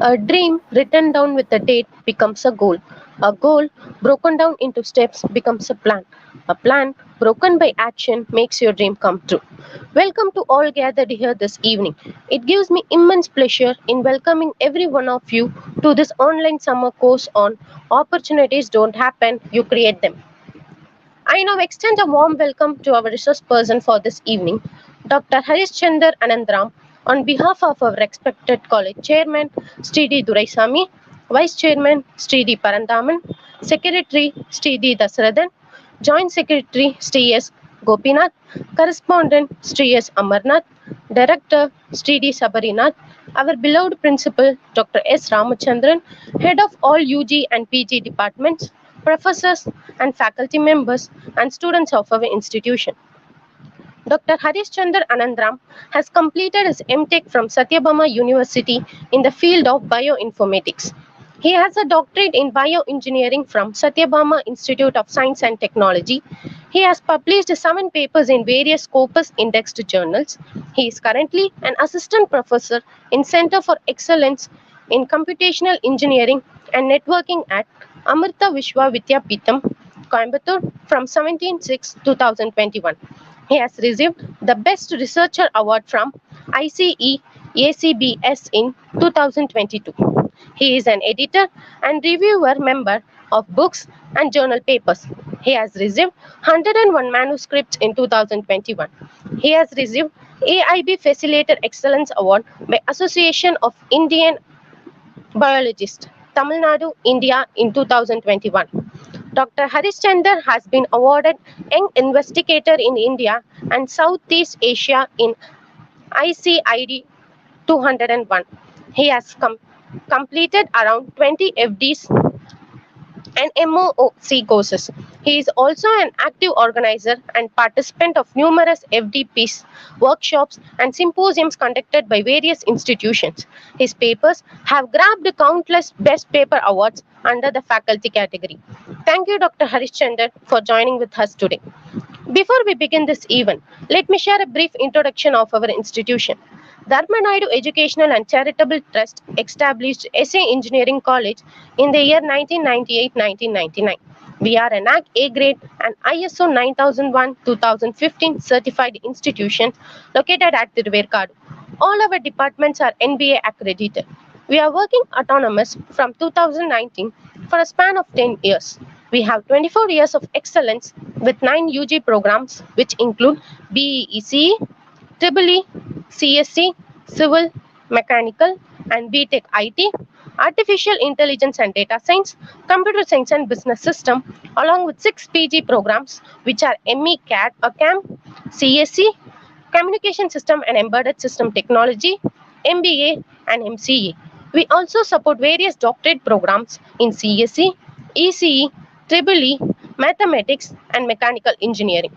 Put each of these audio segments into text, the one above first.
A dream written down with a date becomes a goal. A goal broken down into steps becomes a plan. A plan broken by action makes your dream come true. Welcome to all gathered here this evening. It gives me immense pleasure in welcoming every one of you to this online summer course on Opportunities Don't Happen, You Create Them. I now extend a warm welcome to our resource person for this evening, Dr. Harish Chandar Anandram, on behalf of our respected college chairman, Sri D. Duraisamy, Vice Chairman, Sri D. Parandaman, Secretary, Sri D. Dasrathan, Joint Secretary, Sri S. Gopinath, Correspondent, Sri S. Amarnath, Director, Sri D. Sabarinath, our beloved Principal, Dr. S. Ramachandran, Head of all UG and PG departments, professors and faculty members, and students of our institution. Dr. Harish Chandar Anandram has completed his MTech from Satyabama University in the field of bioinformatics. He has a doctorate in bioengineering from Satyabama Institute of Science and Technology. He has published 7 papers in various Scopus indexed journals. He is currently an assistant professor in Center for Excellence in Computational Engineering and Networking at Amrita Vishwa Vidyapeetham, Coimbatore from 17/6/2021. He has received the Best Researcher Award from ICE ACBS in 2022. He is an editor and reviewer member of books and journal papers. He has received 101 manuscripts in 2021. He has received AIB Facilitator Excellence Award by Association of Indian Biologists, Tamil Nadu, India in 2021. Dr. Harish Chandar has been awarded Young Investigator in India and Southeast Asia in ICID 201. He has completed around 20 FDs and MOOC courses. He is also an active organizer and participant of numerous FDPs, workshops, and symposiums conducted by various institutions. His papers have grabbed countless Best Paper Awards under the faculty category. Thank you, Dr. Harish Chandar, for joining with us today. Before we begin this event, let me share a brief introduction of our institution. Dharma Naidu Educational and Charitable Trust established S.A Engineering College in the year 1998-1999. We are an NAAC A grade and ISO 9001-2015 certified institution located at Thiruverkadu. All our departments are NBA accredited. We are working autonomous from 2019 for a span of 10 years. We have 24 years of excellence with 9 UG programs, which include BEECE, EEE, CSC, Civil, Mechanical, and BTech IT, Artificial Intelligence and Data Science, Computer Science and Business System, along with 6 PG programs, which are ME CAD, CAM, CSC, Communication System and Embedded System Technology, MBA, and MCA. We also support various doctorate programs in CSE, ECE, EEE, Mathematics, and Mechanical Engineering.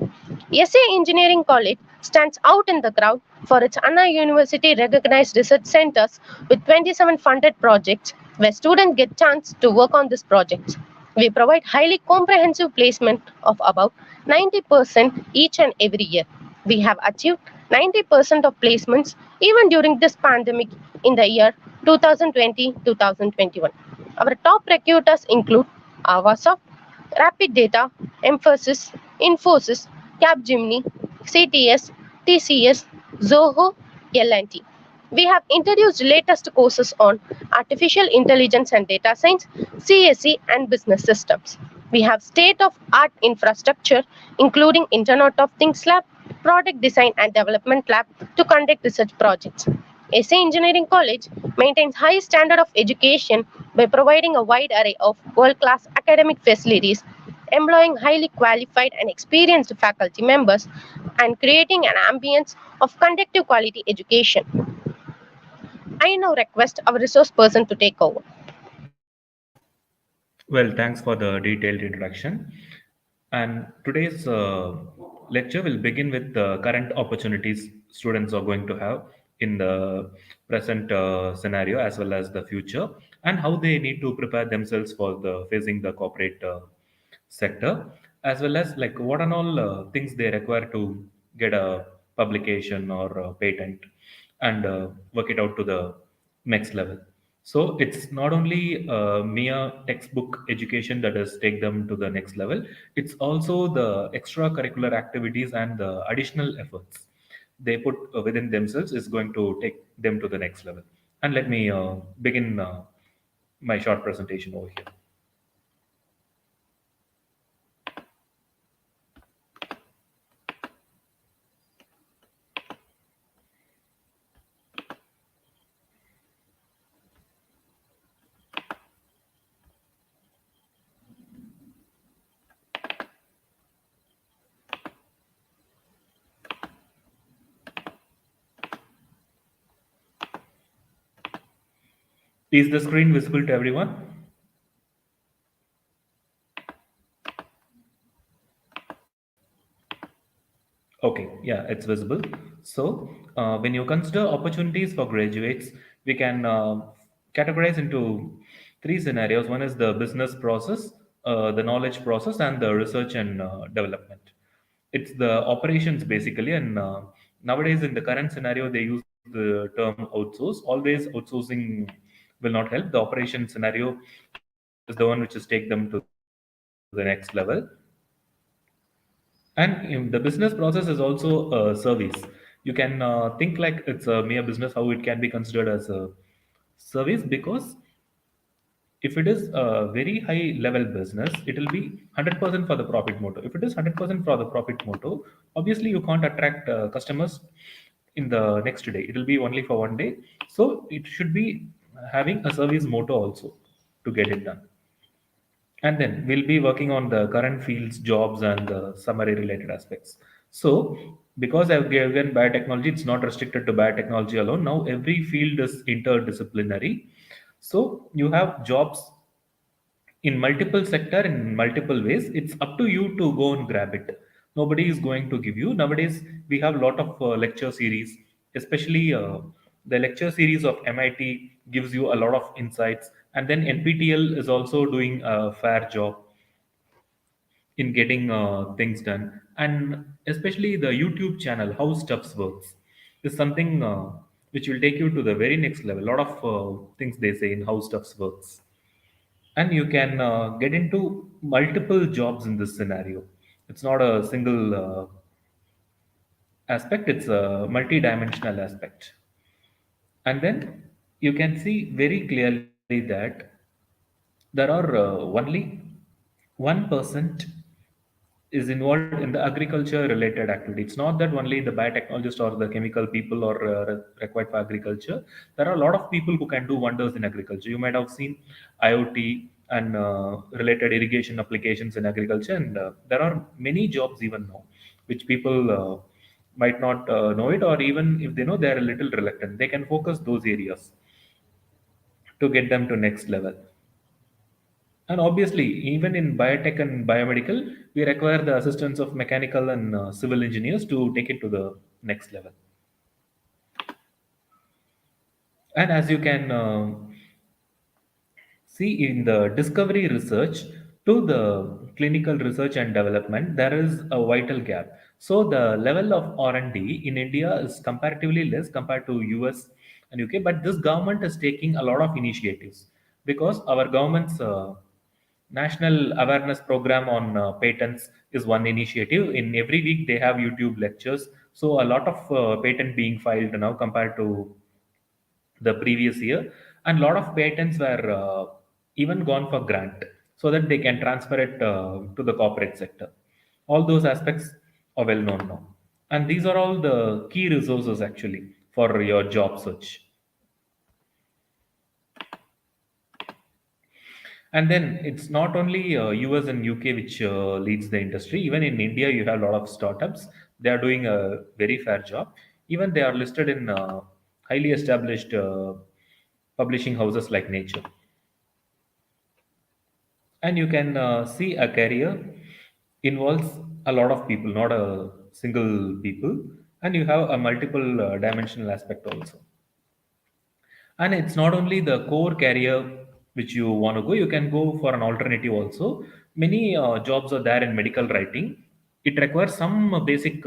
S.A Engineering College stands out in the crowd for its Anna University recognized research centers with 27 funded projects where students get chance to work on these projects. We provide highly comprehensive placement of about 90% each and every year. We have achieved 90% of placements even during this pandemic in the year 2020-2021. Our top recruiters include Avasoft, Rapid Data, Emphasis, Infosys, Capgemini, CTS, TCS, Zoho, L&T. We have introduced latest courses on Artificial Intelligence and Data Science, CSE, and Business Systems. We have state-of-art infrastructure, including Internet of Things Lab, Product Design and Development Lab to conduct research projects. S.A Engineering College maintains high standard of education by providing a wide array of world-class academic facilities, employing highly qualified and experienced faculty members, and creating an ambience of conducive quality education. I now request our resource person to take over. Well, thanks for the detailed introduction. And today's lecture will begin with the current opportunities students are going to have in the present scenario as well as the future, and how they need to prepare themselves for the facing the corporate sector, as well as like what and all things they require to get a publication or a patent and work it out to the next level. So it's not only mere textbook education that is take them to the next level. It's also the extracurricular activities and the additional efforts they put within themselves is going to take them to the next level. And let me begin my short presentation over here. Is the screen visible to everyone? Okay, yeah, it's visible. So, when you consider opportunities for graduates, we can categorize into three scenarios. One is the business process, the knowledge process, and the research and development. It's the operations basically, and nowadays in the current scenario, they use the term outsource. Always outsourcing will not help. The operation scenario is the one which is take them to the next level. And the business process is also a service. You can think like it's a mere business, how it can be considered as a service, because if it is a very high level business, it will be 100% for the profit motto. If it is 100% for the profit motto, obviously you can't attract customers in the next day. It will be only for one day. So it should be having a service motto also to get it done. And then we'll be working on the current fields, jobs, and the summary related aspects. So, because I've given biotechnology, it's not restricted to biotechnology alone. Now, every field is interdisciplinary. So, you have jobs in multiple sector in multiple ways. It's up to you to go and grab it. Nobody is going to give you. Nowadays, we have a lot of lecture series, especially the lecture series of MIT gives you a lot of insights. And then NPTL is also doing a fair job in getting things done. And especially the YouTube channel, How Stuffs Works, is something which will take you to the very next level. A lot of things they say in How Stuffs Works. And you can get into multiple jobs in this scenario. It's not a single aspect, it's a multi-dimensional aspect. And then you can see very clearly that there are only 1% is involved in the agriculture related activity. It's not that only the biotechnologist or the chemical people are required for agriculture. There are a lot of people who can do wonders in agriculture. You might have seen IoT and related irrigation applications in agriculture, and there are many jobs even now which people might not know it, or even if they know, they are a little reluctant. They can focus those areas to get them to next level. And obviously, even in biotech and biomedical, we require the assistance of mechanical and civil engineers to take it to the next level. And as you can see in the discovery research to the clinical research and development, there is a vital gap. So the level of R&D in India is comparatively less compared to US and UK, but this government is taking a lot of initiatives because our government's national awareness program on patents is one initiative. In every week they have YouTube lectures, so a lot of patent being filed now compared to the previous year, and a lot of patents were even gone for grant so that they can transfer it to the corporate sector. All those aspects are well known now, and these are all the key resources actually for your job search. And then it's not only US and UK which leads the industry. Even in India, you have a lot of startups. They are doing a very fair job. Even they are listed in highly established publishing houses like Nature. And you can see a career involves a lot of people, not a single people. And you have a multiple dimensional aspect also. And it's not only the core career which you want to go, you can go for an alternative also. Many jobs are there in medical writing. It requires some basic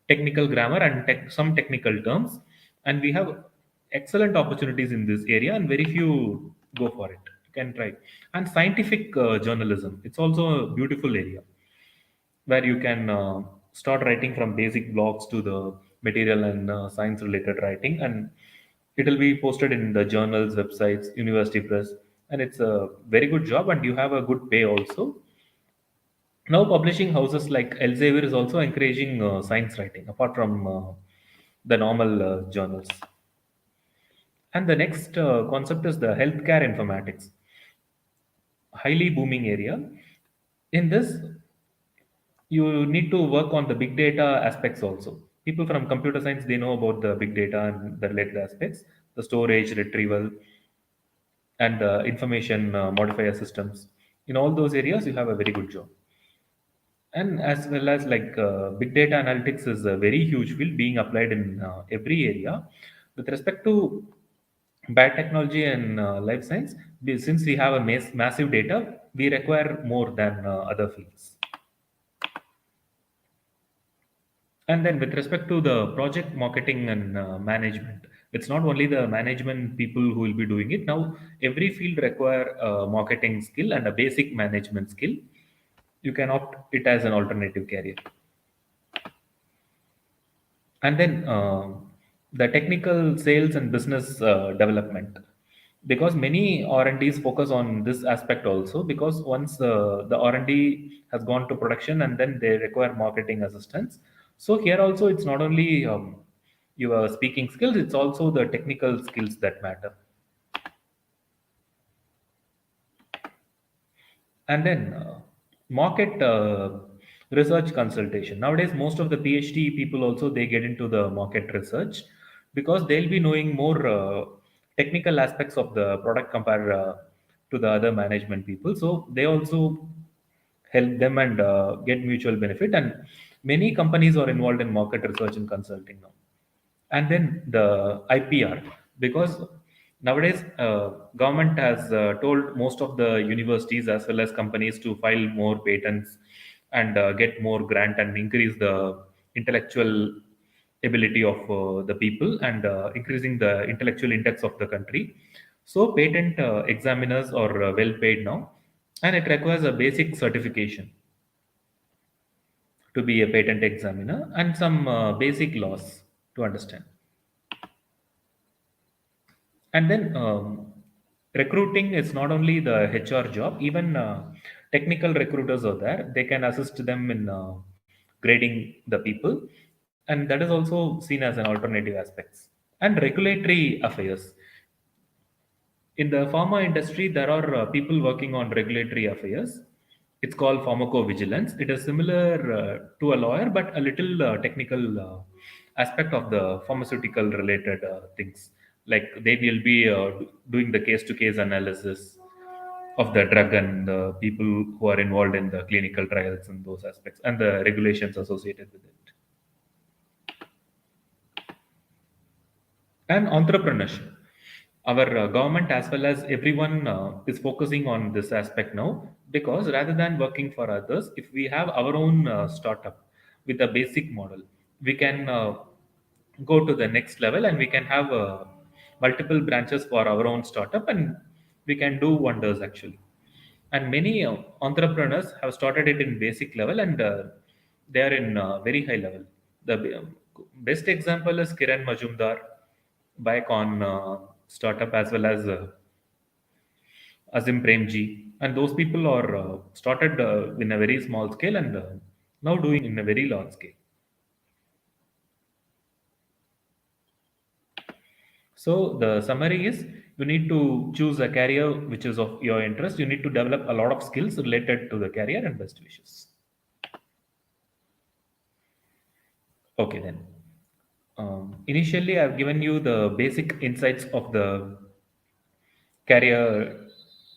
technical grammar and some technical terms. And we have excellent opportunities in this area, and very few go for it. You can try. And scientific journalism, it's also a beautiful area where you can start writing from basic blogs to the material and science related writing, and it will be posted in the journals, websites, university press, and it's a very good job, and you have a good pay also. Now publishing houses like Elsevier is also encouraging science writing apart from the normal journals. And the next concept is the healthcare informatics, highly booming area. In this, you need to work on the big data aspects also. People from computer science, they know about the big data and the related aspects, the storage, retrieval, and the information modifier systems. In all those areas, you have a very good job. And as well as like big data analytics is a very huge field being applied in every area. With respect to biotechnology and life science, since we have a massive data, we require more than other fields. And then with respect to the project marketing and management, it's not only the management people who will be doing it. Now every field require a marketing skill and a basic management skill. You can opt it as an alternative career. And then the technical sales and business development, because many R&Ds focus on this aspect also, because once the R&D has gone to production and then they require marketing assistance. So here also it's not only your speaking skills, it's also the technical skills that matter. And then market research consultation, nowadays most of the PhD people also they get into the market research, because they'll be knowing more technical aspects of the product compared to the other management people, so they also help them and get mutual benefit. And many companies are involved in market research and consulting now. And then the IPR, because nowadays government has told most of the universities as well as companies to file more patents and get more grant and increase the intellectual ability of the people, and increasing the intellectual index of the country. So patent examiners are well paid now, and it requires a basic certification to be a patent examiner and some basic laws to understand. And then recruiting is not only the HR job, even technical recruiters are there. They can assist them in grading the people, and that is also seen as an alternative aspects. And regulatory affairs. In the pharma industry, there are people working on regulatory affairs. It's called pharmacovigilance. It is similar to a lawyer, but a little technical aspect of the pharmaceutical related things. Like they will be doing the case to case analysis of the drug and the people who are involved in the clinical trials and those aspects and the regulations associated with it. And entrepreneurship, our government as well as everyone is focusing on this aspect now, because rather than working for others, if we have our own startup with a basic model, we can go to the next level, and we can have multiple branches for our own startup, and we can do wonders actually. And many entrepreneurs have started it in basic level, and they are in very high level. The best example is Kiran Majumdar, Biocon startup, as well as Azim Premji, and those people are started in a very small scale, and now doing in a very large scale. So the summary is, you need to choose a career which is of your interest. You need to develop a lot of skills related to the career, and best wishes. Okay then. Initially, I've given you the basic insights of the career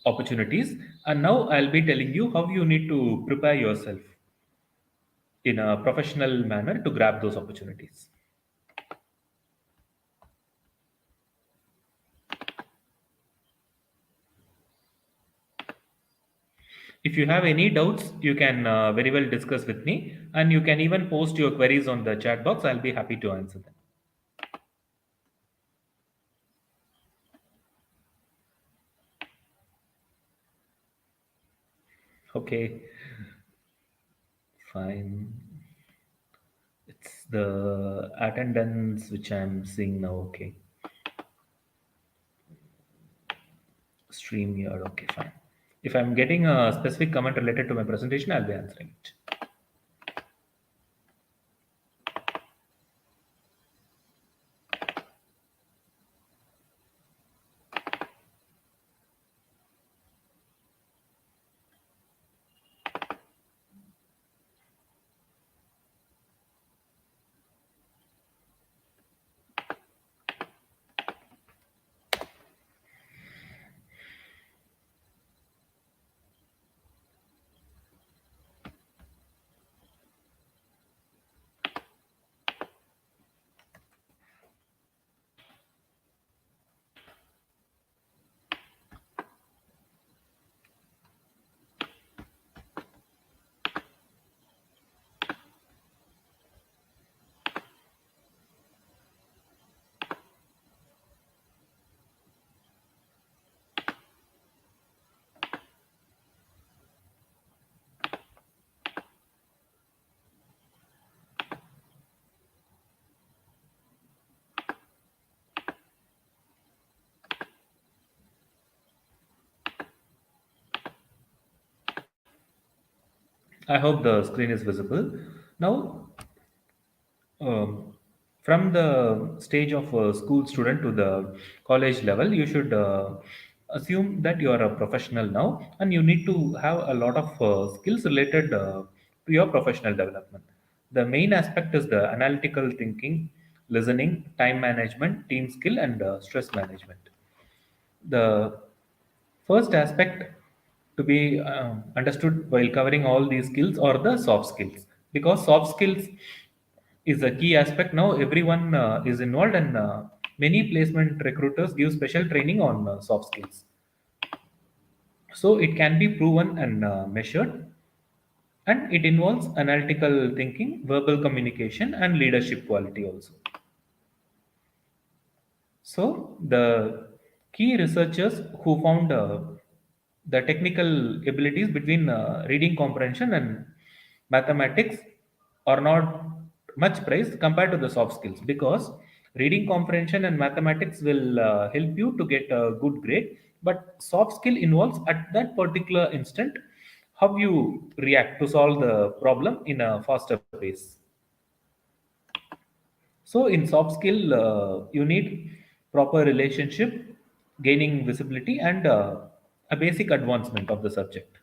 opportunities, and now I'll be telling you how you need to prepare yourself in a professional manner to grab those opportunities. If you have any doubts, you can very well discuss with me, and you can even post your queries on the chat box. I'll be happy to answer them. Okay, fine. It's the attendance which I'm seeing now. Okay, stream here. Okay, fine. If I'm getting a specific comment related to my presentation, I'll be answering it. I hope the screen is visible. Now, um, from the stage of a school student to the college level, you should assume that you are a professional now, and you need to have a lot of skills related to your professional development. The main aspect is the analytical thinking, listening, time management, team skill, and stress management. The first aspect to be understood while covering all these skills are the soft skills, because soft skills is a key aspect. Now everyone is involved, and many placement recruiters give special training on soft skills, so it can be proven and measured, and it involves analytical thinking, verbal communication, and leadership quality also. So the key researchers who found the technical abilities between reading comprehension and mathematics are not much praised compared to the soft skills, because reading comprehension and mathematics will help you to get a good grade, but soft skill involves at that particular instant how you react to solve the problem in a faster pace. So in soft skill, you need proper relationship, gaining visibility, and a basic advancement of the subject.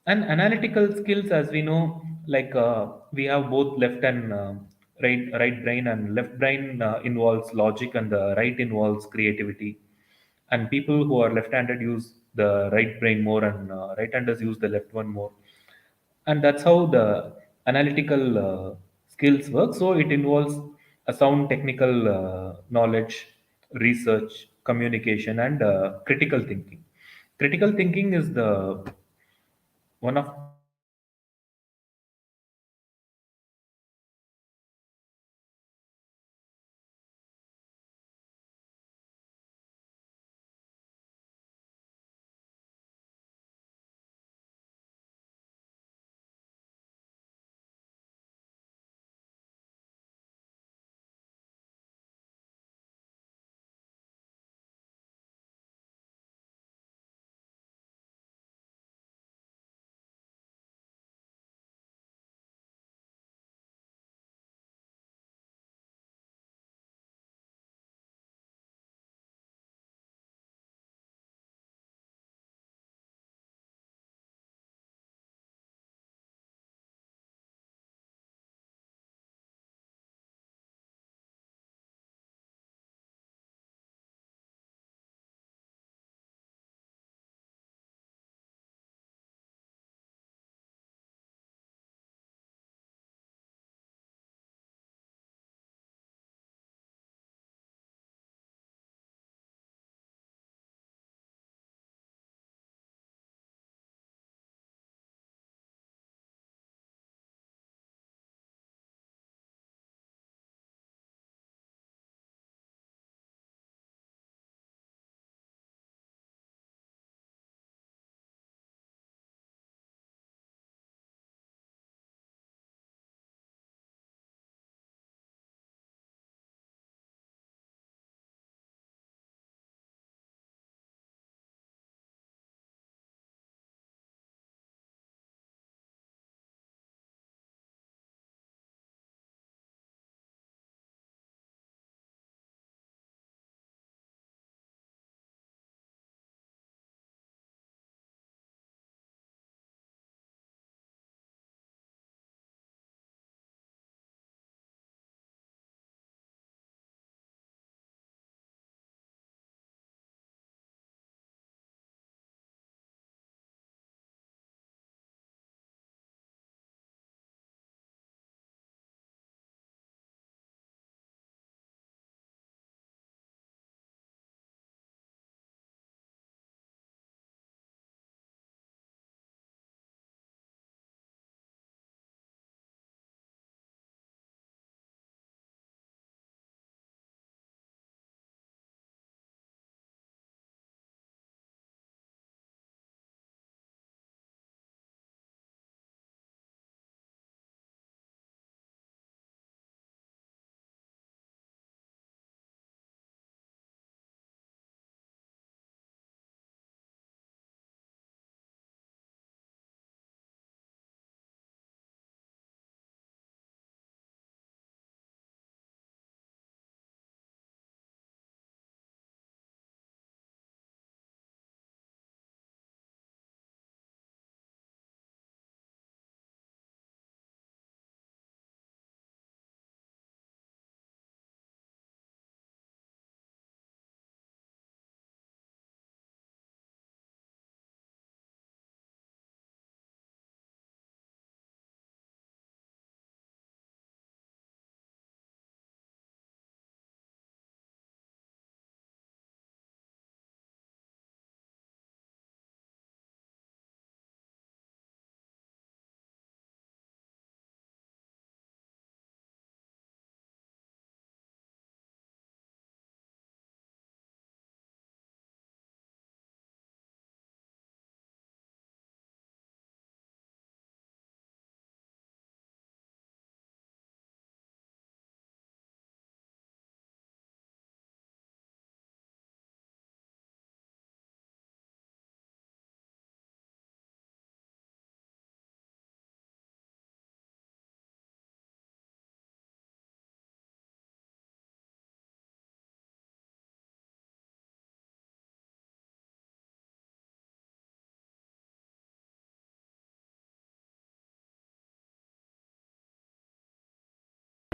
And analytical skills, as we know, like we have both left and right brain, and left brain involves logic, and the right involves creativity. And people who are left-handed use the right brain more, and right-handers use the left one more, and that's how the analytical skills work. So it involves a sound technical knowledge, research, communication, and critical thinking. Critical thinking is the one of the most important aspect of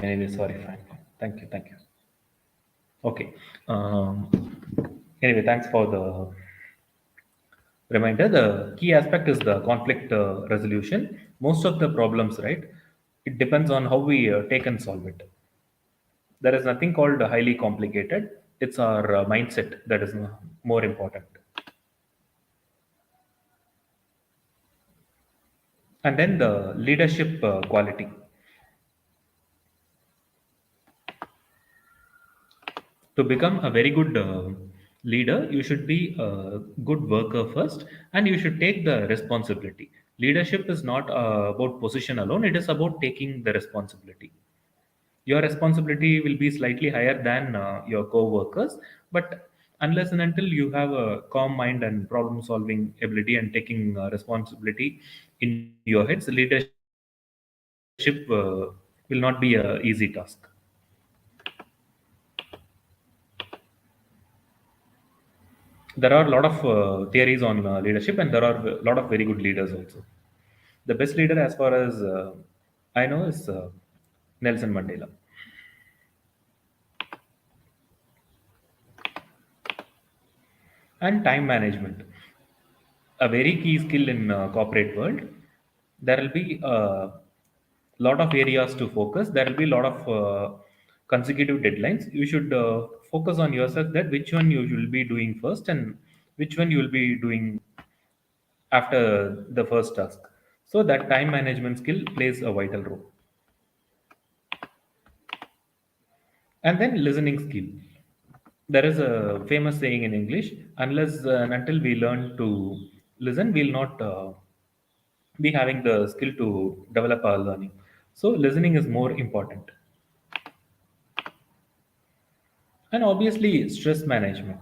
Anyway, sorry, fine. Thank you, thank you. Okay. Um, anyway, thanks for the reminder. The key aspect is the conflict resolution. Most of the problems, right? It depends on how we take and solve it. There is nothing called highly complicated. It's our mindset that is more important. And then the leadership quality. To become a very good leader, you should be a good worker first, and you should take the responsibility. Leadership is not about position alone, it is about taking the responsibility. Your responsibility will be slightly higher than your co-workers, but unless and until you have a calm mind and problem solving ability and taking responsibility in your heads, leadership will not be a easy task. There are a lot of theories on leadership, and there are a lot of very good leaders also. The best leader, as far as I know, is Nelson Mandela. And time management, a very key skill in corporate world. There will be a lot of areas to focus. There will be a lot of consecutive deadlines. You should focus on yourself, that which one you will be doing first and which one you will be doing after the first task. So that time management skill plays a vital role. And then listening skill. There is a famous saying in English: unless and until we learn to listen, we'll not be having the skill to develop our learning. So listening is more important. And obviously, stress management.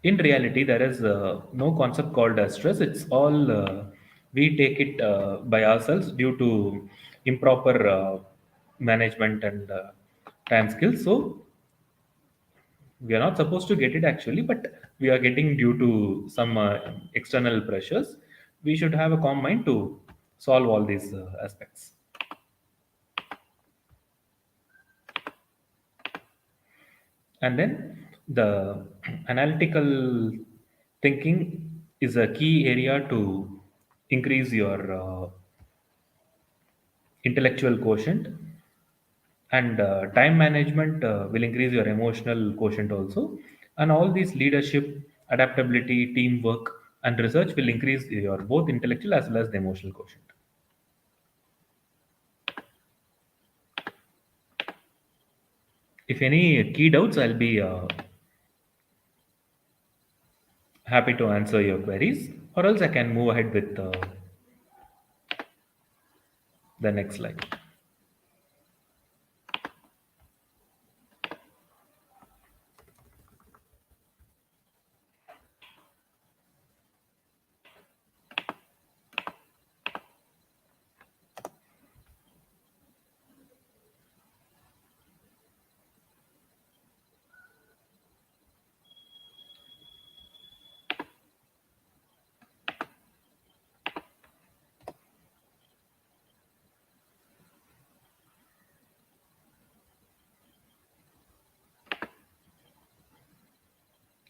In reality, there is no concept called as stress. It's all we take it by ourselves due to improper management and time skills. So we are not supposed to get it actually, but we are getting due to some external pressures. We should have a calm mind to solve all these aspects. And then the analytical thinking is a key area to increase your intellectual quotient, and time management will increase your emotional quotient also. And all these leadership, adaptability, teamwork, and research will increase your both intellectual as well as the emotional quotient. If any key doubts, I'll be happy to answer your queries, or else I can move ahead with the next slide.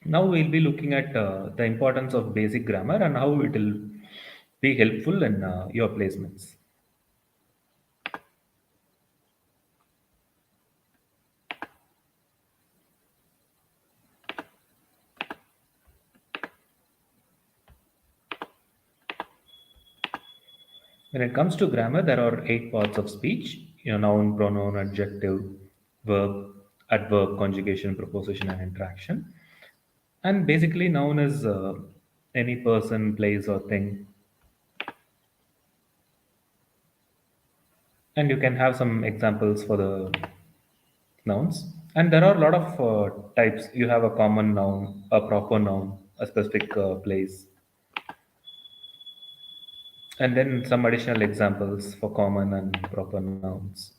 Now we'll be looking at the importance of basic grammar and how it will be helpful in your placements. When it comes to grammar, there are 8 parts of speech: noun, pronoun, adjective, verb, adverb, conjugation, preposition, and interaction. And basically, noun is any person, place, or thing. And you can have some examples for the nouns. And there are a lot of types. You have a common noun, a proper noun, a specific place, and then some additional examples for common and proper nouns.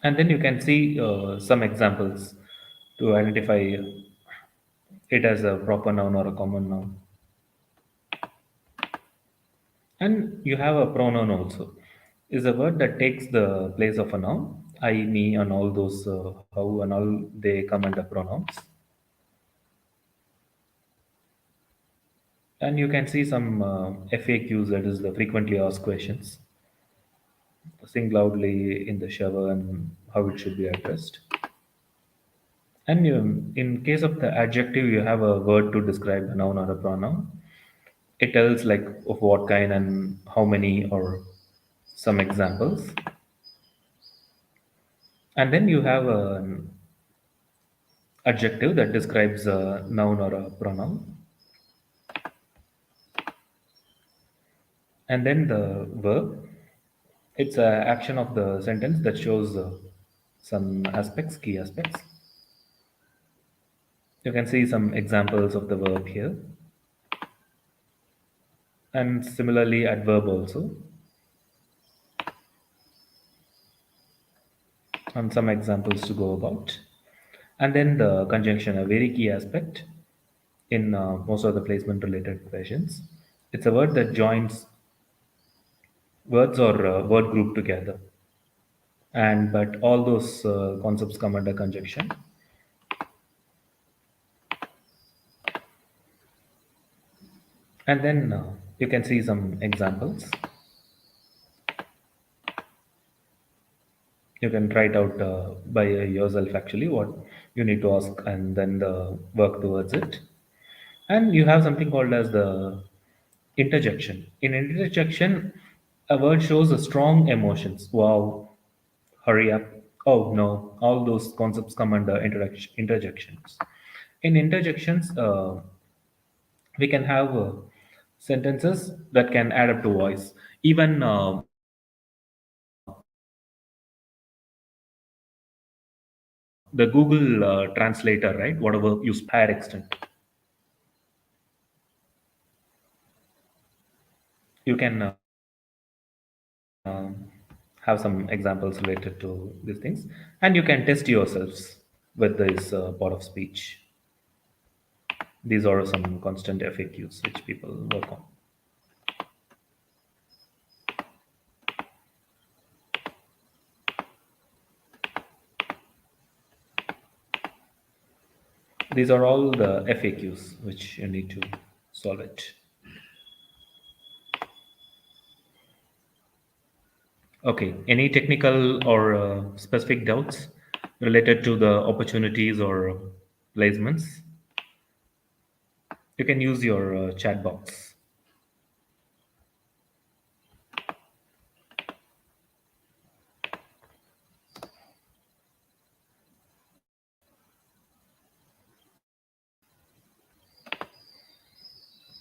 And then you can see some examples to identify it as a proper noun or a common noun. And you have a pronoun also. Is a word that takes the place of a noun. I, me, and all those how and all they come under pronouns. And you can see some FAQs, that is the frequently asked questions. Sing loudly in the shower and how it should be addressed. And in case of the adjective, you have a word to describe a noun or a pronoun. It tells like of what kind and how many or some examples. And then you have an adjective that describes a noun or a pronoun. And then the verb, it's a action of the sentence that shows some aspects, key aspects. You can see some examples of the verb here. And similarly, adverb also. And some examples to go about. And then the conjunction, a very key aspect in most of the placement related questions. It's a word that joins words or word group together. And but all those concepts come under conjunction. And then you can see some examples. You can write out by yourself actually what you need to ask and then work towards it. And you have something called as the interjection. In interjection, a word shows a strong emotions. Wow, hurry up. Oh no, all those concepts come under interjections. In interjections, we can have sentences that can add up to voice. Even the Google translator, right? Whatever use higher extent, you can have some examples related to these things, and you can test yourselves with this part of speech. These are some constant FAQs which people work on. These are all the FAQs which you need to solve it. Okay, any technical or specific doubts related to the opportunities or placements? You can use your chat box.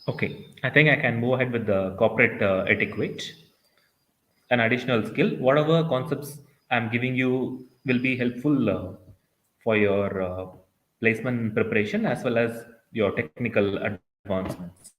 Okay, I think I can move ahead with the corporate etiquette. An additional skill. Whatever concepts I'm giving you will be helpful for your placement preparation as well as your technical advancements.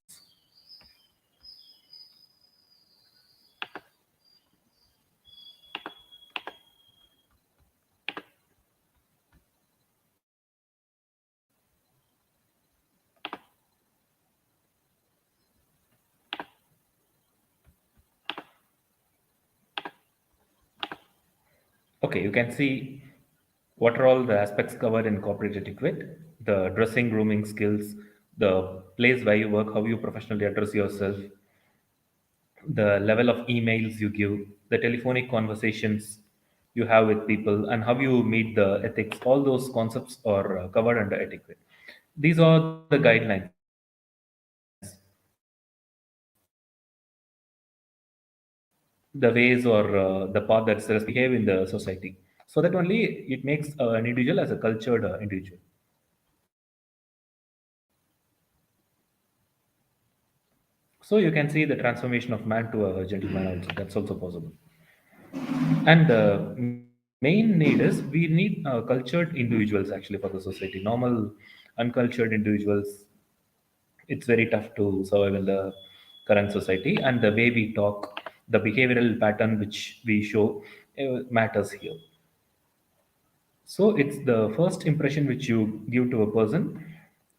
Okay, you can see what are all the aspects covered in corporate etiquette: the dressing, grooming skills, the place where you work, how you professionally address yourself, the level of emails you give, the telephonic conversations you have with people, and how you meet the ethics. All those concepts are covered under etiquette. These are the guidelines, the ways or the path that citizens behave in the society. So that only it makes an individual as a cultured individual. So you can see the transformation of man to a gentleman also. That's also possible. And the main need is we need cultured individuals actually for the society. Normal, uncultured individuals, it's very tough to survive in the current society. And the way we talk, the behavioral pattern which we show matters here. So it's the first impression which you give to a person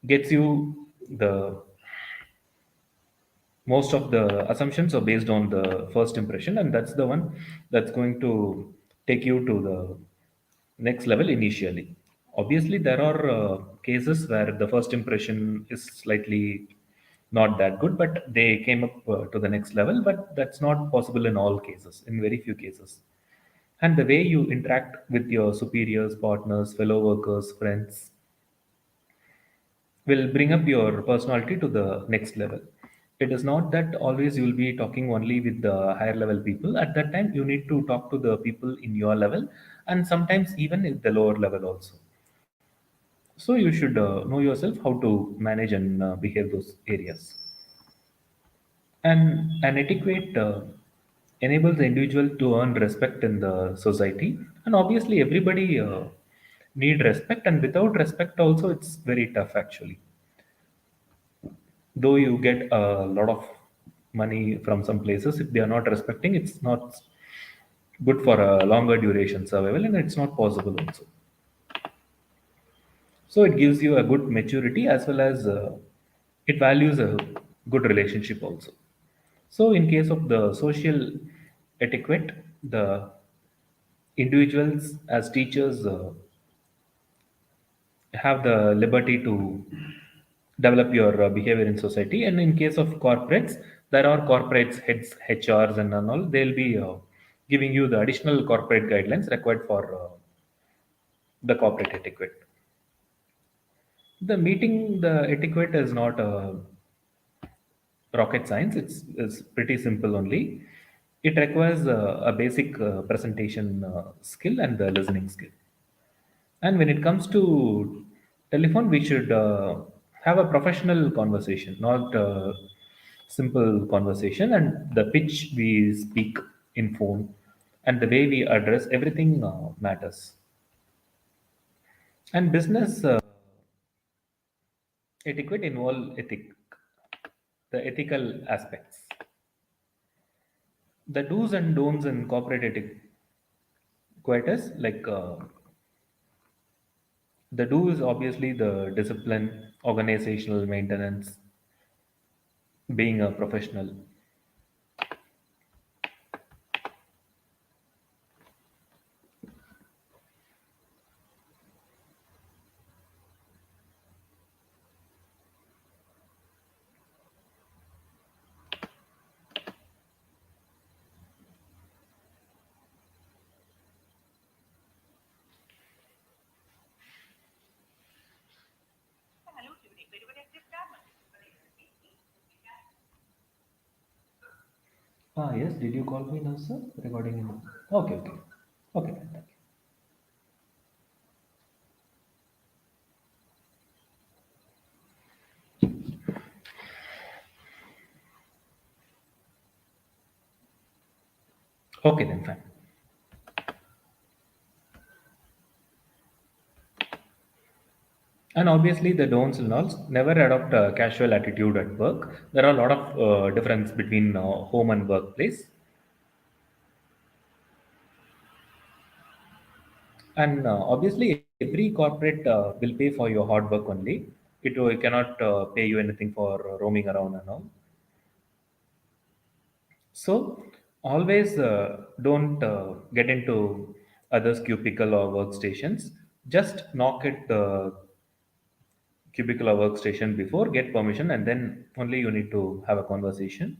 gets you the most of the assumptions are based on the first impression, and that's the one that's going to take you to the next level initially. Obviously there are cases where the first impression is slightly not that good, but they came up to the next level, but that's not possible in all cases, in very few cases. And the way you interact with your superiors, partners, fellow workers, friends will bring up your personality to the next level. It is not that always you will be talking only with the higher level people. At that time, you need to talk to the people in your level, and sometimes even at the lower level also. So you should know yourself how to manage and behave those areas. And an etiquette enables the individual to earn respect in the society, and obviously everybody need respect, and without respect also it's very tough actually. Though you get a lot of money from some places, if they are not respecting, it's not good for a longer duration survival, and it's not possible also. So it gives you a good maturity, as well as it values a good relationship also. So in case of the social etiquette, the individuals as teachers have the liberty to develop your behavior in society. And in case of corporates, there are corporates heads, HRs, and all. They'll be giving you the additional corporate guidelines required for the corporate etiquette. The meeting the etiquette is not rocket science. It's pretty simple only. It requires a basic presentation skill and the listening skill. And when it comes to telephone, we should have a professional conversation, not a simple conversation. And the pitch we speak in phone and the way we address everything matters. And business etiquette involve the ethical aspects. The do's and don'ts in corporate etiquette is like the do is obviously the discipline, organizational maintenance, being a professional. Ah, yes. Did you call me now, sir, regarding? Okay, okay, okay. Fine, thank you. Okay, then fine. And obviously, the don'ts and alls never adopt a casual attitude at work. There are a lot of difference between home and workplace, and obviously, every corporate will pay for your hard work only. It cannot pay you anything for roaming around and all. So always don't get into others' cubicle or workstations. Just knock at the cubicle or workstation before, get permission, and then only you need to have a conversation.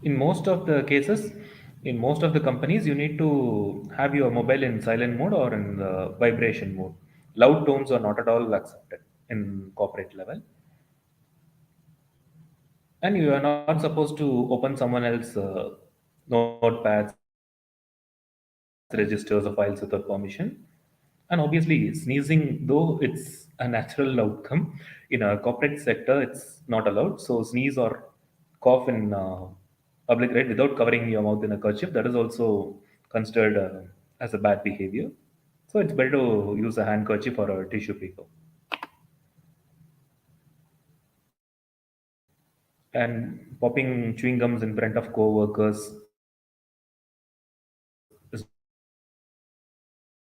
In most of the cases, in most of the companies, you need to have your mobile in silent mode or in the vibration mode. Loud tones are not at all accepted in corporate level, and you are not supposed to open someone else notepads, registers, or files without permission. And obviously, sneezing, though it's a natural outcome in a corporate sector, it's not allowed. So sneeze or cough in public, right, without covering your mouth in a kerchief, that is also considered as a bad behavior. So it's better to use a handkerchief or a tissue paper. And popping chewing gums in front of co-workers is not allowed. So it's better to avoid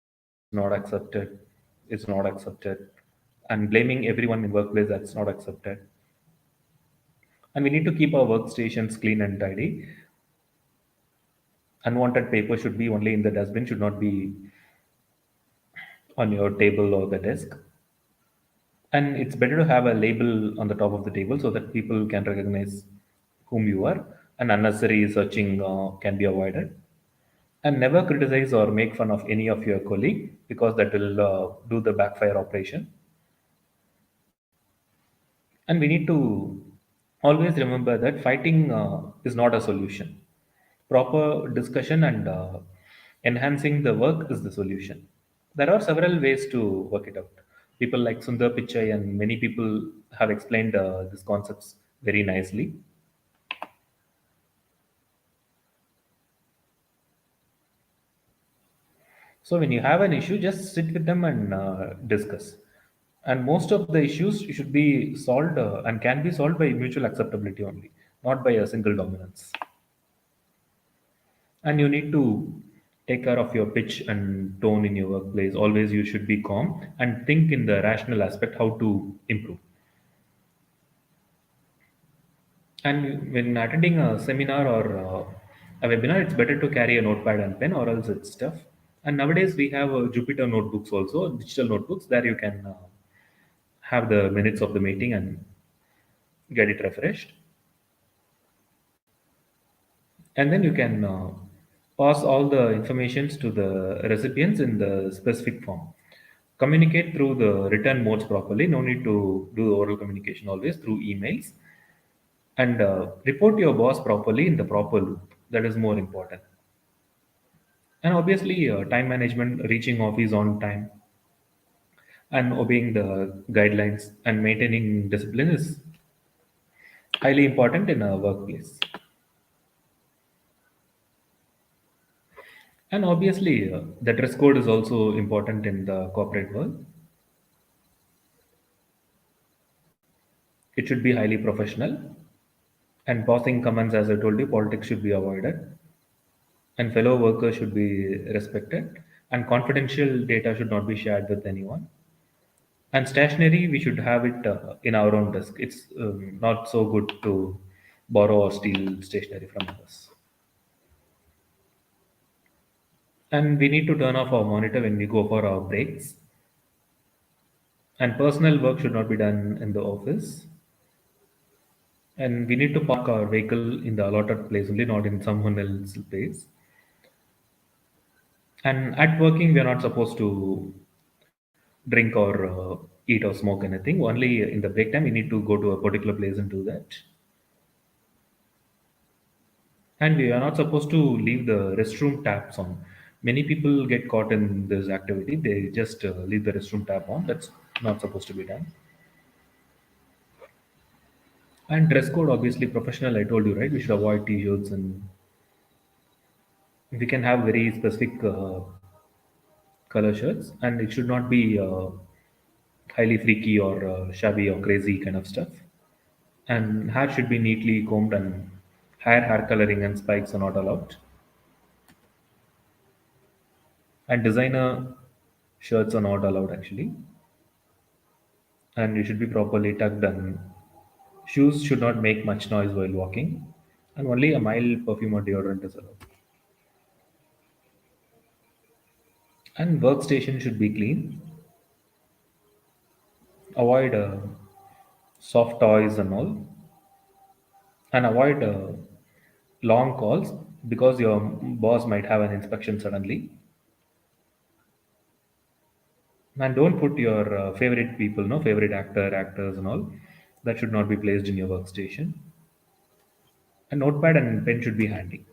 that. not accepted, it's not accepted, and blaming everyone in workplace, that's not accepted. And we need to keep our workstations clean and tidy. Unwanted paper should be only in the dustbin, should not be on your table or the desk. And it's better to have a label on the top of the table so that people can recognize whom you are, and unnecessary searching can be avoided. And never criticize or make fun of any of your colleague, because that will do the backfire operation. And we need to always remember that fighting is not a solution. Proper discussion and enhancing the work is the solution. There are several ways to work it out. People like Sundar Pichai and many people have explained these concepts very nicely. So when you have an issue, just sit with them and discuss. And most of the issues should be solved and can be solved by mutual acceptability only, not by a single dominance. And you need to take care of your pitch and tone in your workplace. Always you should be calm and think in the rational aspect how to improve. And when attending a seminar or a webinar, it's better to carry a notepad and pen, or else it's tough. And nowadays we have Jupyter notebooks also, digital notebooks, there you can have the minutes of the meeting and get it refreshed. And then you can pass all the informations to the recipients in the specific form. Communicate through the written modes properly. No need to do oral communication always through emails. And report your boss properly in the proper loop. That is more important. And obviously, time management, reaching office on time, and obeying the guidelines and maintaining discipline is highly important in a workplace. And obviously, the dress code is also important in the corporate world. It should be highly professional, and passing commands, as I told you, politics should be avoided, and fellow workers should be respected, and confidential data should not be shared with anyone. And stationery, we should have it in our own desk. It's not so good to borrow or steal stationery from others. And we need to turn off our monitor when we go for our breaks. And personal work should not be done in the office. And we need to park our vehicle in the allotted place only, not in someone else's place. And at working, we are not supposed to drink or eat or smoke anything. Only in the break time, we need to go to a particular place and do that. And we are not supposed to leave the restroom taps on. Many people get caught in this activity. They just leave the restroom tap on. That's not supposed to be done. And dress code, obviously, professional. I told you, right? We should avoid t-shirts, and we can have very specific color shirts, and it should not be highly freaky or shabby or crazy kind of stuff. And hair should be neatly combed, and hair coloring and spikes are not allowed. And designer shirts are not allowed actually. And you should be properly tucked, and shoes should not make much noise while walking. And only a mild perfume or deodorant is allowed. And workstation should be clean. Avoid soft toys and all, and avoid long calls, because your boss might have an inspection suddenly. And don't put your favorite people, no favorite actors and all, that should not be placed in your workstation. A notepad and pen should be handy.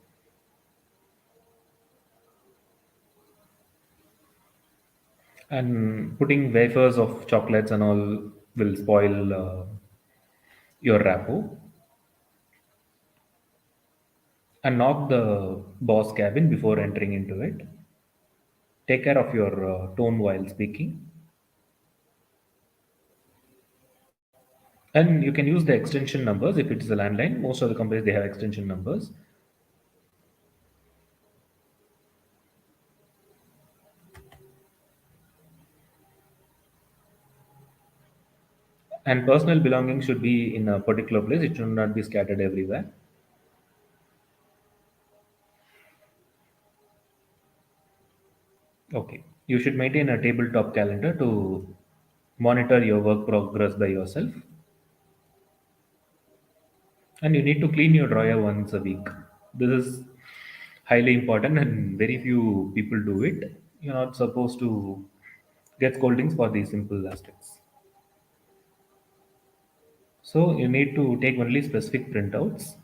And putting wafers of chocolates and all will spoil your rapo. And knock the boss cabin before entering into it. Take care of your tone while speaking. And you can use the extension numbers if it is a landline. Most of the companies, they have extension numbers. And personal belongings should be in a particular place. It should not be scattered everywhere. Okay. You should maintain a tabletop calendar to monitor your work progress by yourself. And you need to clean your drawer once a week. This is highly important and very few people do it. You're not supposed to get scoldings for these simple aspects. So you need to take only specific printouts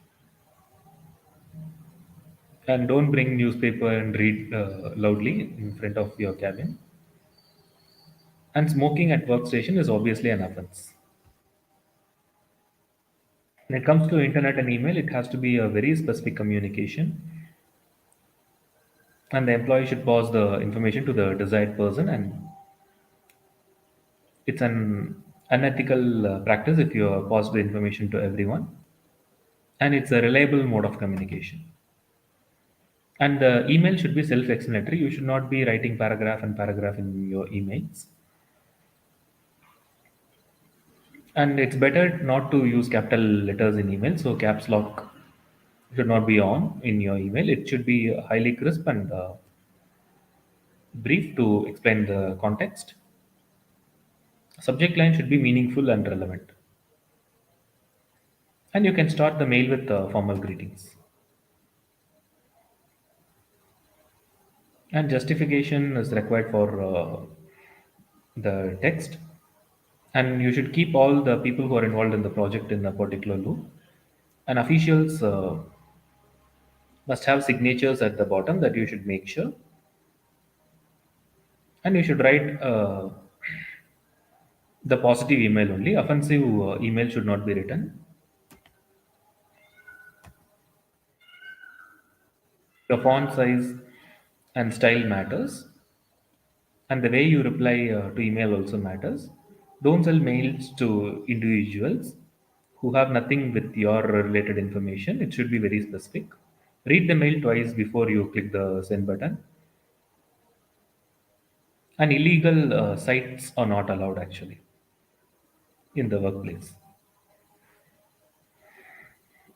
and don't bring newspaper and read loudly in front of your cabin. And smoking at workstation is obviously an offense. When it comes to internet and email, it has to be a very specific communication, and the employee should pass the information to the desired person. And it's an unethical practice if you pass the information to everyone. And it's a reliable mode of communication. And the email should be self-explanatory. You should not be writing paragraph and paragraph in your emails. And it's better not to use capital letters in email. So caps lock should not be on in your email. It should be highly crisp and brief to explain the context. Subject line should be meaningful and relevant. And you can start the mail with formal greetings. And justification is required for the text. And you should keep all the people who are involved in the project in a particular loop. And officials must have signatures at the bottom that you should make sure. And you should write the positive email only. Offensive email should not be written. The font size and style matters, and the way you reply to email also matters. Don't sell mails to individuals who have nothing with your related information. It should be very specific. Read the mail twice before you click the send button. And illegal sites are not allowed actually in the workplace.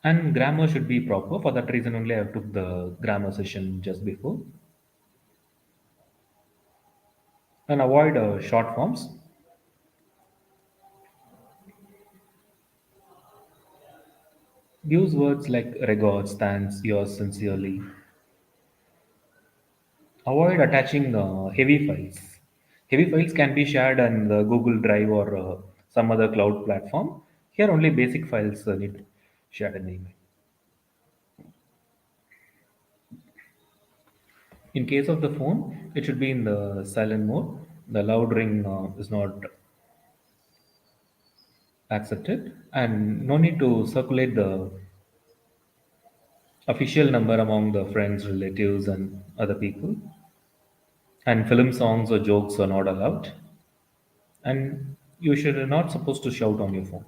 And grammar should be proper. For that reason only, I took the grammar session just before. And avoid short forms. Use words like regards, thanks, yours sincerely. Avoid attaching heavy files. Heavy files can be shared on the Google Drive or some other cloud platform. Here, only basic files need shared in the email. In case of the phone, it should be in the silent mode. The loud ring is not accepted, and no need to circulate the official number among the friends, relatives, and other people. And film songs or jokes are not allowed. And you should not supposed to shout on your phone.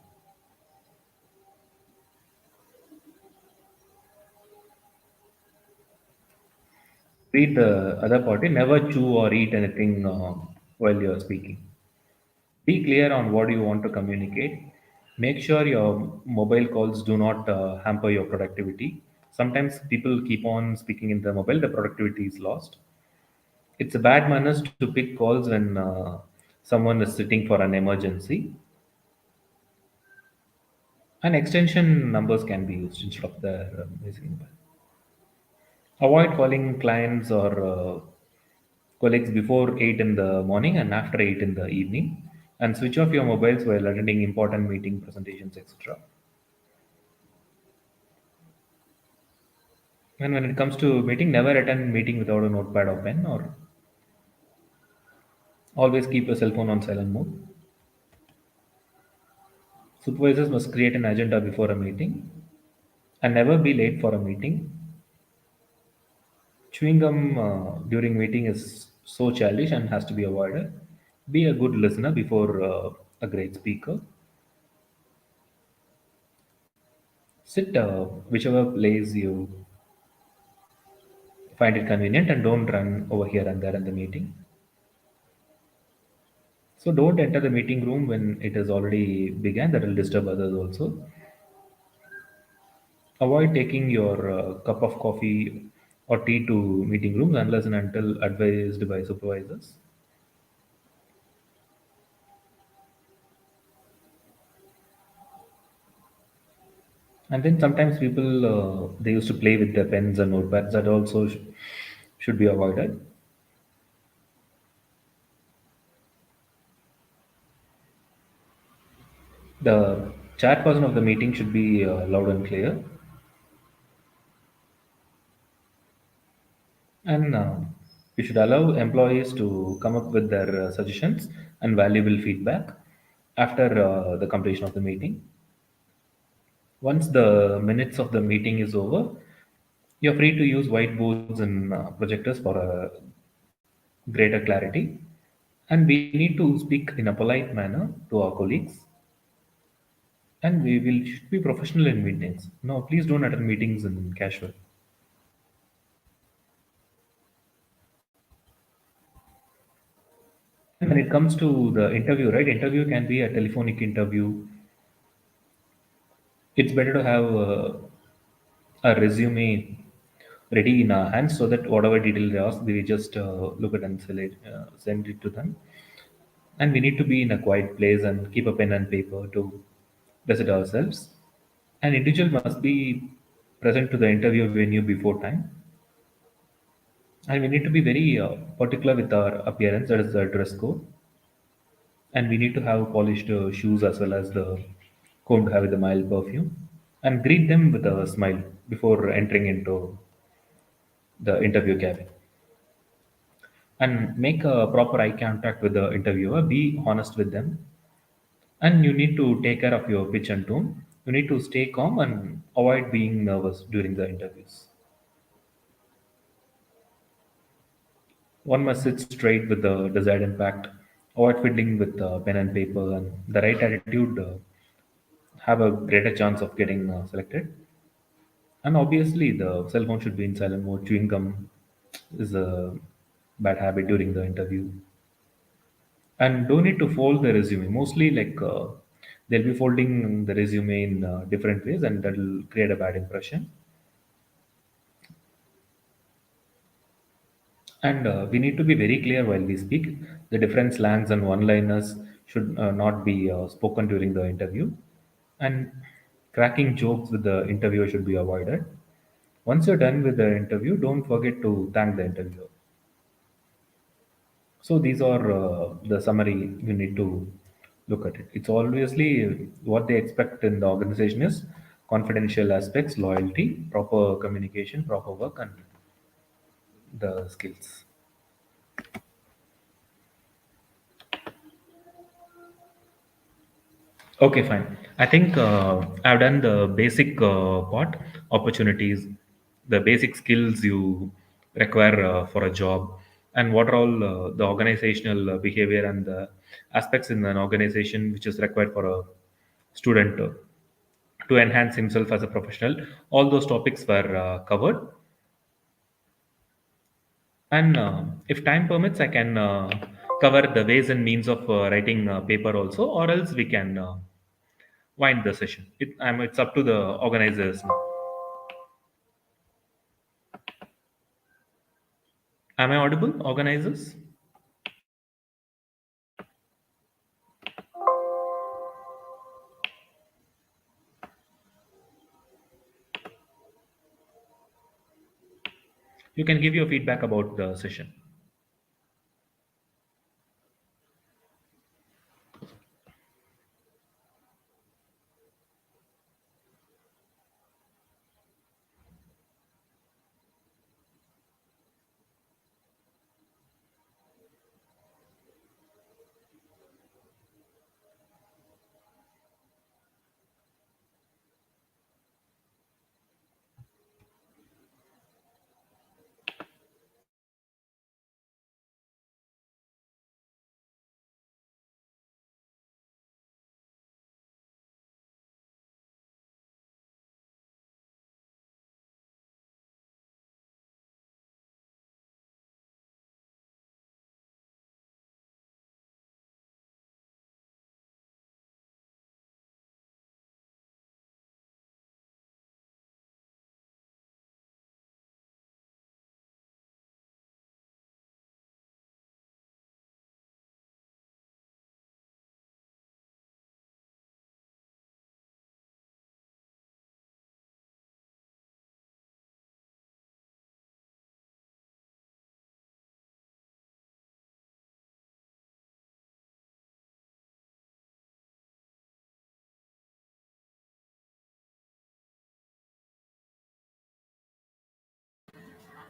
Read the other party. Never chew or eat anything while you're speaking. Be clear on what you want to communicate. Make sure your mobile calls do not hamper your productivity. Sometimes people keep on speaking in the mobile, the productivity is lost. It's a bad manners to pick calls when someone is sitting for an emergency. And extension numbers can be used instead of the basic number. Avoid calling clients or colleagues before 8 in the morning and after 8 in the evening. And switch off your mobiles while attending important meeting presentations, etc. And when it comes to meeting, never attend meeting without a notepad or pen, or always keep your cell phone on silent mode. Supervisors must create an agenda before a meeting and never be late for a meeting. Chewing gum during meeting is so childish and has to be avoided. Be a good listener before a great speaker. Sit whichever place you find it convenient and don't run over here and there in the meeting. So don't enter the meeting room when it has already began. That will disturb others also. Avoid taking your cup of coffee or tea to meeting rooms unless and until advised by supervisors. And then sometimes people they used to play with their pens and notepads. That also should be avoided. The chairperson of the meeting should be loud and clear, and we should allow employees to come up with their suggestions and valuable feedback after the completion of the meeting. Once the minutes of the meeting is over, you're free to use whiteboards and projectors for greater clarity. And we need to speak in a polite manner to our colleagues. And we will should be professional in meetings. No, please don't attend meetings in casual. And when it comes to the interview, right? Interview can be a telephonic interview. It's better to have a resume ready in our hands so that whatever detail they ask, we just look at and send it to them. And we need to be in a quiet place and keep a pen and paper to visit ourselves. An individual must be present to the interview venue before time, and we need to be very particular with our appearance. That is the dress code, and we need to have polished shoes as well as the combed hair with a mild perfume, and greet them with a smile before entering into the interview cabin. And make a proper eye contact with the interviewer. Be honest with them, and you need to take care of your pitch and tone. You need to stay calm and avoid being nervous during the interviews. One must sit straight with the desired impact, avoid fiddling with pen and paper, and the right attitude have a greater chance of getting selected. And obviously, the cell phone should be in silent mode. Chewing gum is a bad habit during the interview. And don't need to fold the resume. Mostly, like they'll be folding the resume in different ways, and that will create a bad impression. And we need to be very clear while we speak. The different slangs and one-liners should not be spoken during the interview. And cracking jokes with the interviewer should be avoided. Once you're done with the interview, don't forget to thank the interviewer. So these are the summary you need to look at it. It's obviously what they expect in the organization is confidential aspects, loyalty, proper communication, proper work, and the skills. Okay, fine. I think I've done the basic part, opportunities, the basic skills you require for a job, and what are all the organizational behavior and the aspects in an organization which is required for a student to enhance himself as a professional. All those topics were covered. And if time permits, I can cover the ways and means of writing paper also, or else we can wind the session. It's up to the organizers now. Am I audible, organizers? You can give your feedback about the session.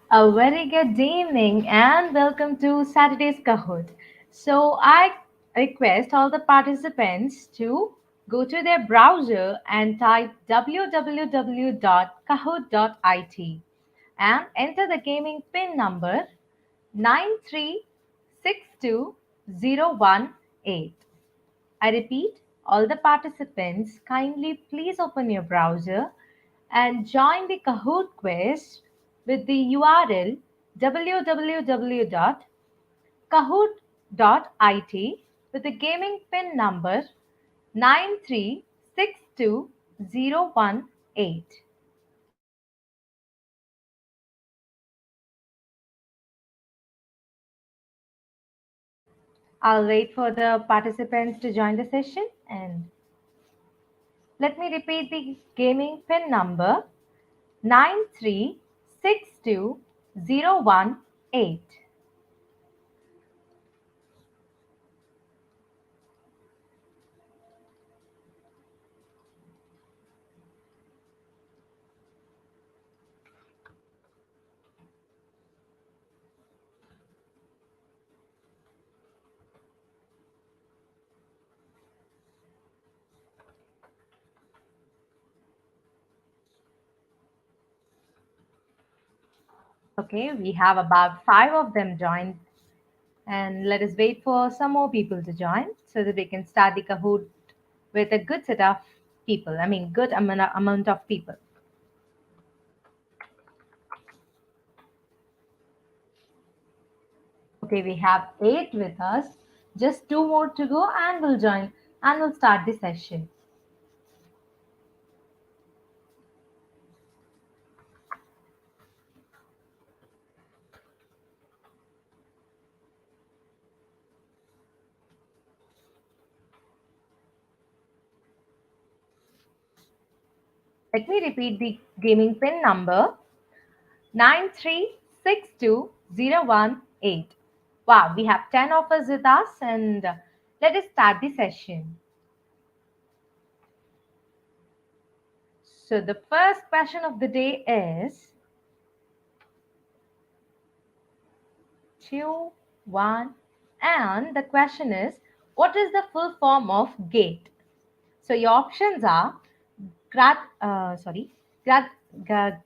A very good evening and welcome to Saturday's Kahoot. So, I request all the participants to go to their browser and type www.kahoot.it and enter the gaming pin number 9362018. I repeat, all the participants kindly please open your browser and join the Kahoot quiz with the URL www.kahoot.it with the gaming pin number 9362018. I'll wait for the participants to join the session and let me repeat the gaming pin number 9362018. Okay, we have about five of them joined, and let us wait for some more people to join so that we can start the Kahoot with a good set of people. I mean, good amount of people. Okay, we have eight with us. Just two more to go, and we'll join and we'll start the session. Let me repeat the gaming pin number 9362018. Wow, we have 10 of us with us, and let us start the session. So, the first question of the day is 2, 1, and the question is what is the full form of GATE? So, your options are grad, sorry, grad, grad,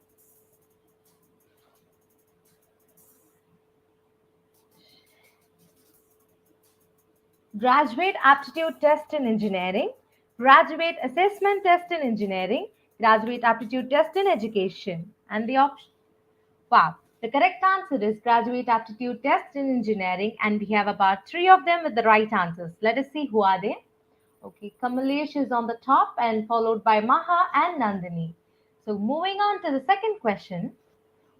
Graduate Aptitude Test in Engineering, Graduate Assessment Test in Engineering, Graduate Aptitude Test in Education. And the option, wow, the correct answer is Graduate Aptitude Test in Engineering, and we have about three of them with the right answers. Let us see who are they. Okay, Kamalesh is on the top and followed by Maha and Nandini. So moving on to the second question,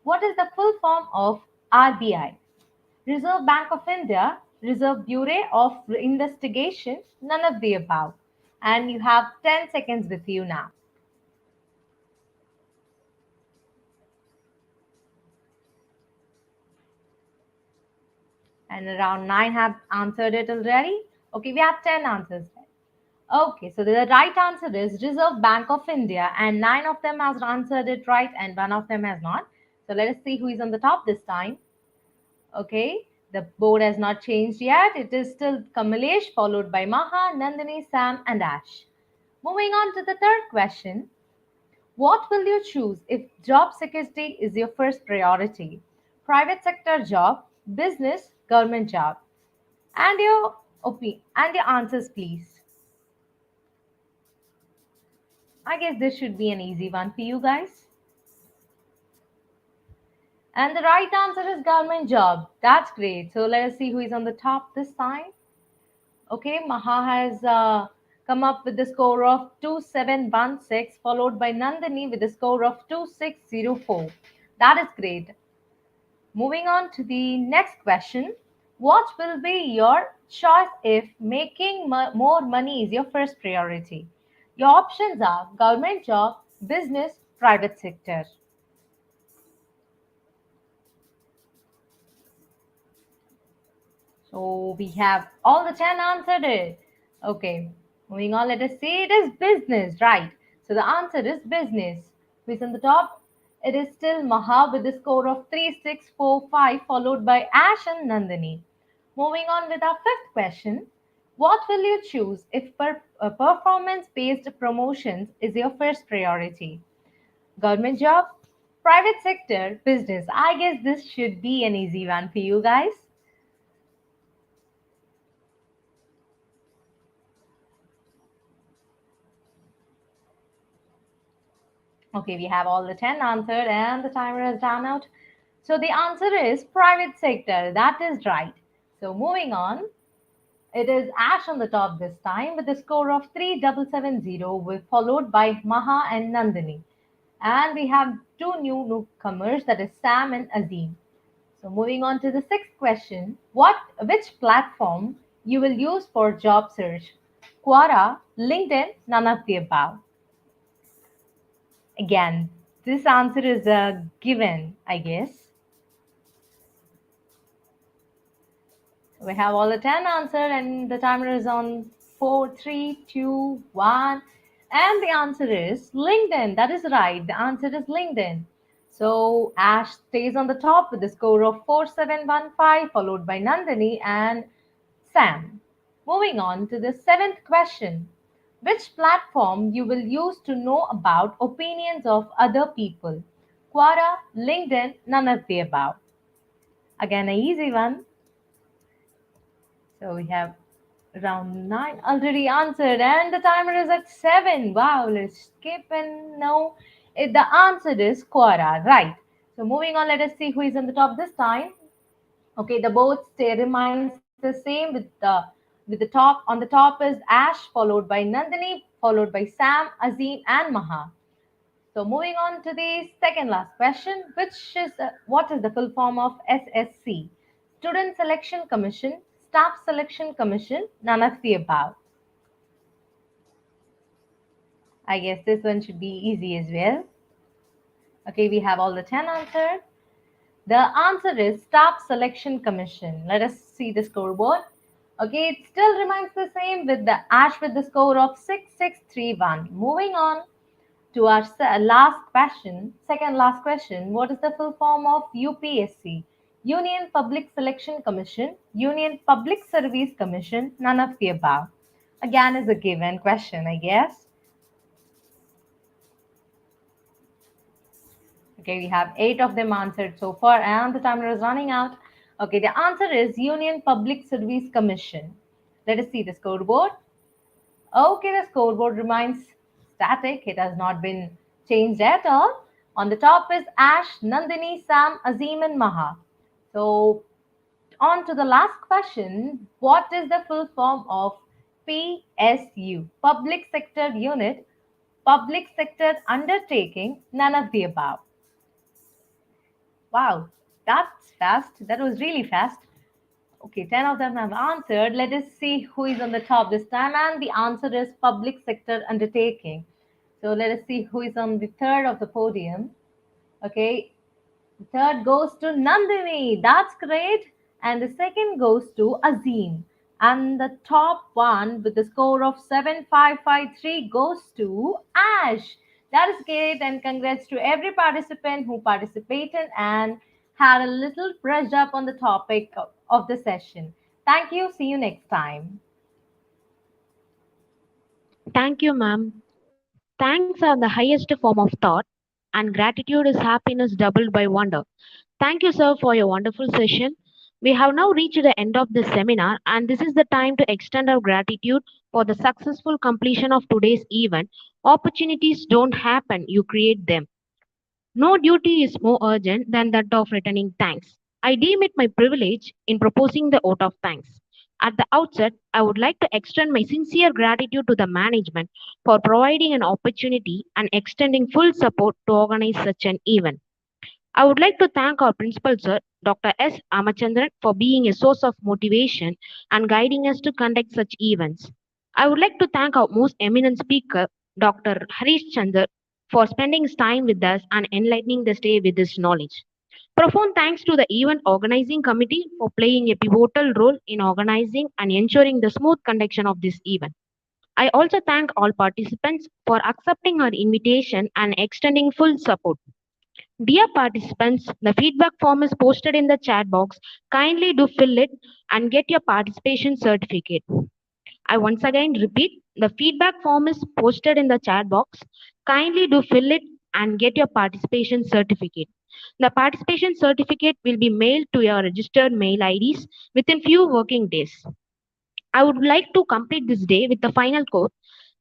what is the full form of RBI? Reserve Bank of India, Reserve Bureau of Investigation, none of the above. And you have 10 seconds with you now. And around 9 have answered it already. Okay, we have 10 answers. Okay, so the right answer is Reserve Bank of India, and 9 of them has answered it right, and one of them has not. So let us see who is on the top this time. Okay, the board has not changed yet. It is still Kamalesh, followed by Maha, Nandini, Sam, and Ash. Moving on to the third question. What will you choose if job security is your first priority? Private sector job, business, government job? And your and your answers, please. I guess this should be an easy one for you guys. And the right answer is government job. That's great. So let us see who is on the top this time. Okay, Maha has come up with the score of 2716, followed by Nandini with a score of 2604. That is great. Moving on to the next question. What will be your choice if making more money is your first priority? Your options are government job, business, private sector. So we have all the 10 answered it. Okay, moving on, let us see it is business, right? So the answer is business. Who is on the top? It is still Maha with a score of 3645, followed by Ash and Nandini. Moving on with our fifth question. What will you choose if performance based promotions is your first priority? Government job, private sector, business. I guess this should be an easy one for you guys. Okay, we have all the 10 answered and the timer has run out. So the answer is private sector. That is right. So moving on, it is Ash on the top this time with a score of 3770, with followed by Maha and Nandini. And we have two new newcomers, that is Sam and Azim. So moving on to the sixth question, which platform you will use for job search? Quora, LinkedIn, none of the above. Again, this answer is a given, I guess. We have all the 10 answered, and the timer is on 4, 3, 2, 1. And the answer is LinkedIn. That is right. The answer is LinkedIn. So Ash stays on the top with a score of 4715, followed by Nandini and Sam. Moving on to the seventh question. Which platform you will use to know about opinions of other people? Quora, LinkedIn, none of the above. Again, a easy one. So we have round 9 already answered, and the timer is at 7. Wow, let's skip and no. The answer is Quora, right? So moving on, let us see who is on the top this time. Okay, the both stay remains the same with the top. On the top is Ash, followed by Nandini, followed by Sam, Azim, and Maha. So moving on to the second last question, which is what is the full form of SSC? Student Selection Commission, Staff Selection Commission, none of the above. I guess this one should be easy as well. Okay, we have all the 10 answered. The answer is Staff Selection Commission. Let us see the scoreboard. Okay, it still remains the same with the Ash with the score of 6631. Moving on to our last question, second last question. What is the full form of UPSC? Union Public Selection Commission, Union Public Service Commission, none of the above. Again, is a given question, I guess. Okay, we have 8 of them answered so far, and the timer is running out. Okay, the answer is Union Public Service Commission. Let us see the scoreboard. Okay, the scoreboard remains static. It has not been changed at all. On the top is Ash, Nandini, Sam, Azim, and Maha. So, on to the last question. What is the full form of PSU? Public Sector Unit, Public Sector Undertaking, none of the above. Wow, that's fast. That was really fast. Okay, 10 of them have answered. Let us see who is on the top this time. And the answer is public sector undertaking. So let us see who is on the third of the podium. Okay, the third goes to Nandini. That's great. And the second goes to Azim. And the top one with the score of 7553 goes to Ash. That is great. And congrats to every participant who participated and had a little brushed up on the topic of the session. Thank you. See you next time. Thank you, ma'am. Thanks are the highest form of thought, and gratitude is happiness doubled by wonder. Thank you, sir, for your wonderful session. We have now reached the end of this seminar, and this is the time to extend our gratitude for the successful completion of today's event. Opportunities don't happen, you create them. No duty is more urgent than that of returning thanks. I deem it my privilege in proposing the vote of thanks. At the outset, I would like to extend my sincere gratitude to the management for providing an opportunity and extending full support to organize such an event. I would like to thank our principal sir, Dr. S. Amachandran, for being a source of motivation and guiding us to conduct such events. I would like to thank our most eminent speaker, Dr. Harish Chandra, for spending his time with us and enlightening the day with his knowledge. Profound thanks to the event organizing committee for playing a pivotal role in organizing and ensuring the smooth conduction of this event. I also thank all participants for accepting our invitation and extending full support. Dear participants, the feedback form is posted in the chat box. Kindly do fill it and get your participation certificate. I once again repeat, the feedback form is posted in the chat box. Kindly do fill it and get your participation certificate. The participation certificate will be mailed to your registered mail IDs within few working days. I would like to complete this day with the final quote.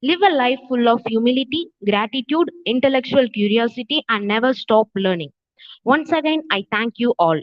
Live a life full of humility, gratitude, intellectual curiosity, and never stop learning. Once again, I thank you all.